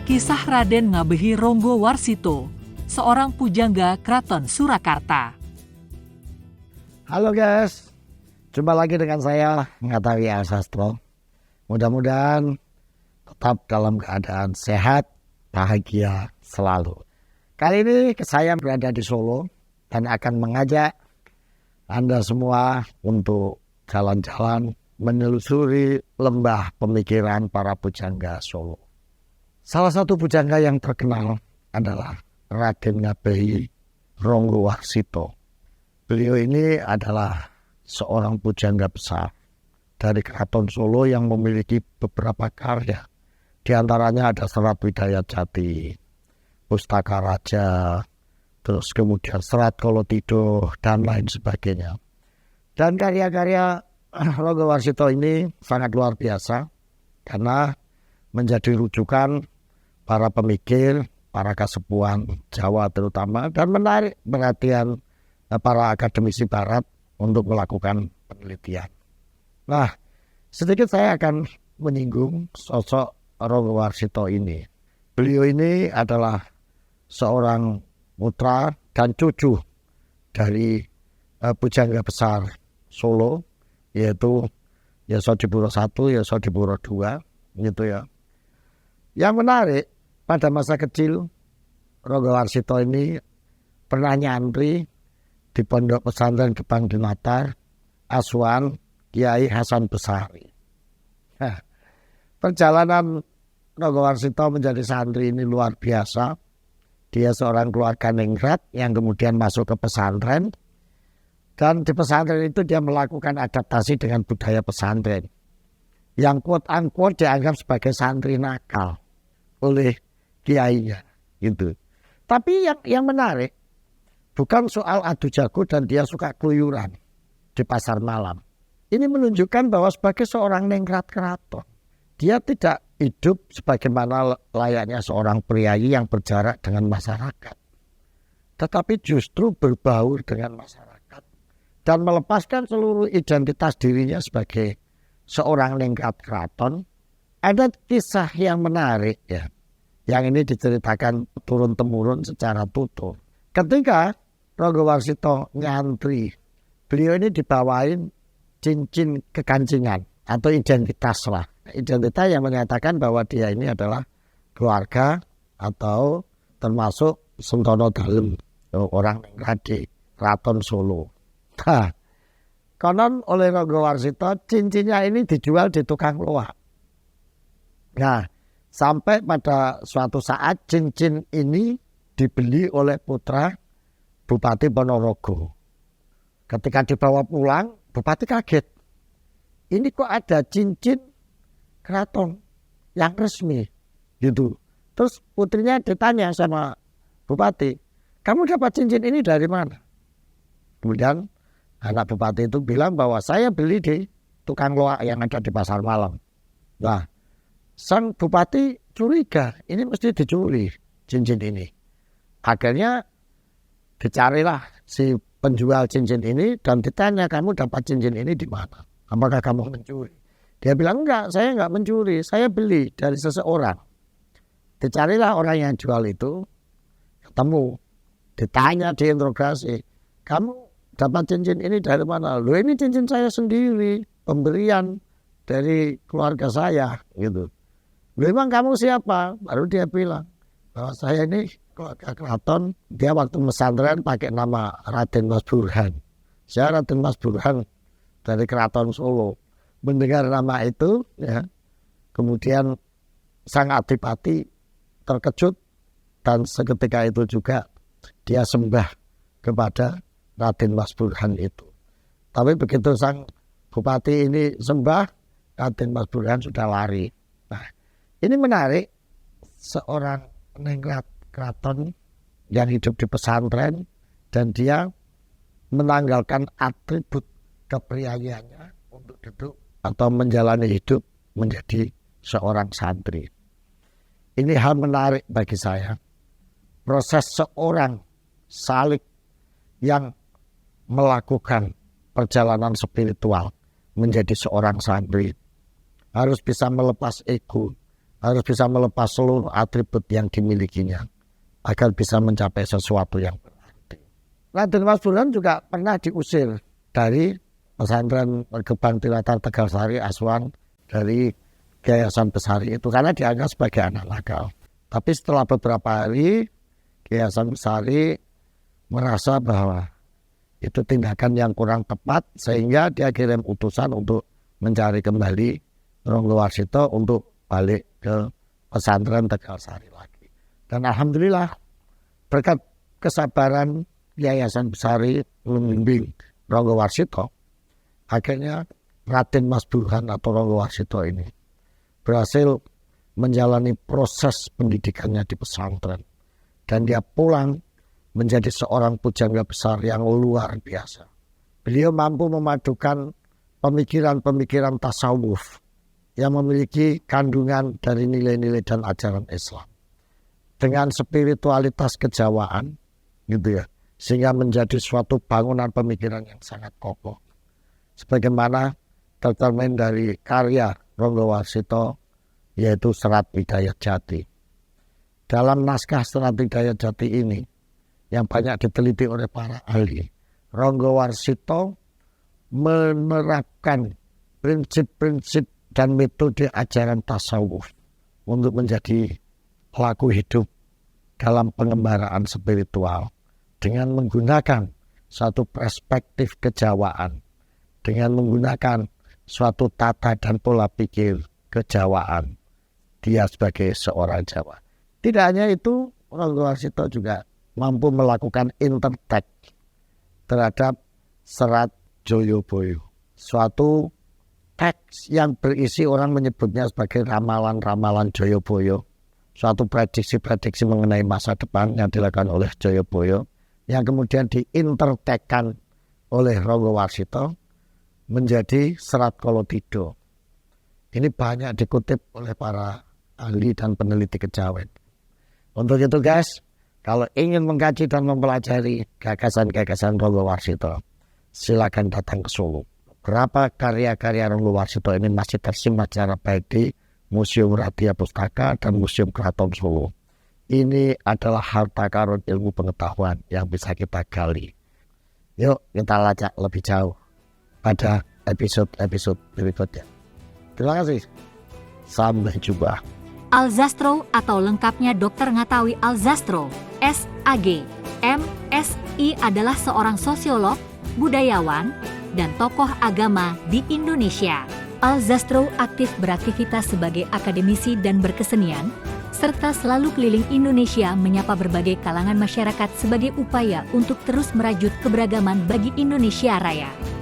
Kisah Raden Ngabehi Ronggo Warsito, seorang pujangga Kraton Surakarta. Halo guys, jumpa lagi dengan saya Ngatawi Asastro. Mudah-mudahan tetap dalam keadaan sehat, bahagia selalu. Kali ini saya berada di Solo dan akan mengajak Anda semua untuk jalan-jalan menelusuri lembah pemikiran para pujangga Solo. Salah satu pujangga yang terkenal adalah Raden Ngabehi Ronggo Warsito. Beliau ini adalah seorang pujangga besar dari Keraton Solo yang memiliki beberapa karya. Di antaranya ada Serat Widayat Jati, Pustaka Raja, terus kemudian Serat Kolotido, dan lain sebagainya. Dan karya-karya Ronggo Warsito ini sangat luar biasa karena menjadi rujukan para pemikir, para kasepuhan Jawa terutama, dan menarik perhatian para akademisi barat untuk melakukan penelitian. Nah, sedikit saya akan menyinggung sosok Ronggo Warsito ini. Beliau ini adalah seorang putra dan cucu dari pujangga besar Solo, yaitu Yasodipuro I, Yasodipuro II, gitu ya. Yang menarik, pada masa kecil Ronggo Warsito ini pernah nyantri di Pondok Pesantren Gebang Dinatar, asuhan Kiai Hasan Besari. Nah, perjalanan Ronggo Warsito menjadi santri ini luar biasa. Dia seorang keluarga ningrat yang kemudian masuk ke pesantren. Dan di pesantren itu dia melakukan adaptasi dengan budaya pesantren, yang quote-unquote dianggap sebagai santri nakal oleh kiainya, gitu. Tapi yang menarik bukan soal adu jago dan dia suka keluyuran di pasar malam. Ini menunjukkan bahwa sebagai seorang ningrat keraton, dia tidak hidup sebagaimana layaknya seorang priayi yang berjarak dengan masyarakat, tetapi justru berbaur dengan masyarakat dan melepaskan seluruh identitas dirinya sebagai seorang ningrat keraton. Ada kisah yang menarik ya, yang ini diceritakan turun-temurun secara tutur. Ketika Ronggo Warsito nyantri, beliau ini dibawain cincin kekancingan atau identitas lah. Identitas yang menyatakan bahwa dia ini adalah keluarga atau termasuk Sentono Dalem, orang ningrat di Keraton Solo. Nah, konon oleh Ronggo Warsito cincinnya ini dijual di tukang loak. Nah, sampai pada suatu saat cincin ini dibeli oleh putra Bupati Ponorogo. Ketika dibawa pulang, Bupati kaget. Ini kok ada cincin keraton yang resmi, gitu. Terus putrinya ditanya sama Bupati, kamu dapat cincin ini dari mana? Kemudian anak Bupati itu bilang bahwa saya beli di tukang loak yang ada di pasar malam. Nah, sang Bupati curiga, ini mesti dicuri cincin ini. Akhirnya dicarilah si penjual cincin ini dan ditanya, kamu dapat cincin ini di mana? Apakah kamu mencuri? Dia bilang, enggak, saya enggak mencuri, saya beli dari seseorang. Dicarilah orang yang jual itu, ketemu, ditanya, diinterogasi, kamu dapat cincin ini dari mana? Loh, ini cincin saya sendiri, pemberian dari keluarga saya, gitu. Memang kamu siapa? Baru dia bilang bahwa saya ini keluarga keraton. Dia waktu pesantren pakai nama Raden Mas Burhan. Saya Raden Mas Burhan dari Keraton Solo. Mendengar nama itu, ya, kemudian sang adipati terkejut dan seketika itu juga dia sembah kepada Raden Mas Burhan itu. Tapi begitu sang bupati ini sembah, Raden Mas Burhan sudah lari. Nah, ini menarik, seorang ningrat keraton yang hidup di pesantren dan dia menanggalkan atribut kepriayiannya untuk duduk atau menjalani hidup menjadi seorang santri. Ini hal menarik bagi saya. Proses seorang salik yang melakukan perjalanan spiritual menjadi seorang santri harus bisa melepas ego, harus bisa melepas seluruh atribut yang dimilikinya agar bisa mencapai sesuatu yang berarti. Raden Mas Burhan juga pernah diusir dari pesantren Gebang-Tirata Tegalsari Asuhan dari Yayasan Besari itu karena dianggap sebagai anak nakal. Tapi setelah beberapa hari Yayasan Besari merasa bahwa itu tindakan yang kurang tepat sehingga dia kirim utusan untuk mencari kembali Ronggo Warsito untuk balik ke pesantren Tegalsari lagi. Dan alhamdulillah berkat kesabaran Yayasan Besari membimbing Ronggo Warsito, akhirnya Raden Mas Burhan atau Ronggo Warsito ini berhasil menjalani proses pendidikannya di pesantren. Dan dia pulang menjadi seorang pujangga besar yang luar biasa. Beliau mampu memadukan pemikiran-pemikiran tasawuf yang memiliki kandungan dari nilai-nilai dan ajaran Islam dengan spiritualitas kejawaan, gitu ya, sehingga menjadi suatu bangunan pemikiran yang sangat kokoh. Sebagaimana tercermin dari karya Ronggo Warsito, yaitu Serat Hidayat Jati. Dalam naskah Serat Hidayat Jati ini, yang banyak diteliti oleh para ahli, Ronggo Warsito menerapkan prinsip-prinsip dan metode ajaran tasawuf untuk menjadi pelaku hidup dalam pengembaraan spiritual dengan menggunakan satu perspektif kejawaan, dengan menggunakan suatu tata dan pola pikir kejawaan dia sebagai seorang Jawa. Tidak hanya itu, Ronggo Warsito juga mampu melakukan intertek terhadap Serat Joyoboyo, suatu teks yang berisi orang menyebutnya sebagai ramalan-ramalan Joyoboyo, suatu prediksi-prediksi mengenai masa depan yang dilakukan oleh Joyoboyo, yang kemudian diintertekkan oleh Ronggo Warsito menjadi Serat Kolotido. Ini banyak dikutip oleh para ahli dan peneliti kejawen. Untuk itu guys, kalau ingin mengkaji dan mempelajari gagasan-gagasan Ronggo Warsito, silakan datang ke Solo. Berapa karya-karya Ronggo Warsito ini masih tersimpan secara baik di Museum Radia Pustaka dan Museum Keraton Solo. Ini adalah harta karun ilmu pengetahuan yang bisa kita gali. Yuk kita lacak lebih jauh pada episode-episode berikutnya. Terima kasih. Sampai jumpa. Alzastro atau lengkapnya Dr. Ngatawi Alzastro, S.Ag, M.Si adalah seorang sosiolog, budayawan, dan tokoh agama di Indonesia. Alzastro aktif beraktivitas sebagai akademisi dan berkesenian, serta selalu keliling Indonesia menyapa berbagai kalangan masyarakat sebagai upaya untuk terus merajut keberagaman bagi Indonesia Raya.